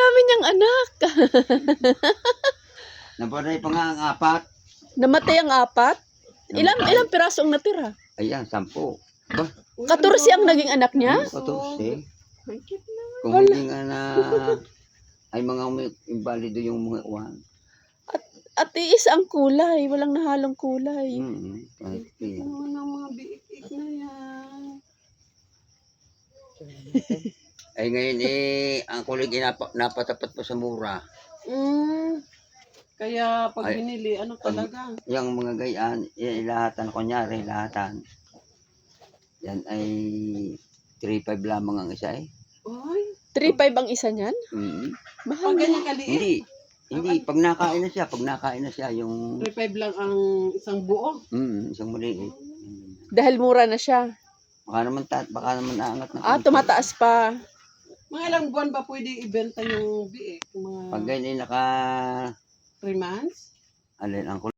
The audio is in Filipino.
dami niyang anak. Nabaray pa nga ang 4. Namatay ang 4. Ilang piraso ang natira? Ayan, 10. Ba? 14 ang naging anak niya? 14. Ay, cute naman. Kung hindi nga na ay mga invalido yung mga uwan. At iis ang kulay. Walang nahalong kulay. Kahit yan. Ano ng mga biik-ik na yan. Ay ngayon ang kulig napatapat pa sa mura. Kaya pag Ay, binili, ano talaga? Yung mga gayaan, ilahatan, kunyari, lahatan. Yan ay 3.5 lamang ang isa eh. Ay, 3.5 ang isa niyan? Mahal pag na. ganyan kaliit, Hindi, pag nakain na siya, yung 3.5 lang ang isang buo. isang maliit. Dahil mura na siya. Baka naman aangat na. Tumataas pa. Mga ilang buwan ba pwede ibenta yung biik? Mga Pag ganyan 3 months? alin ang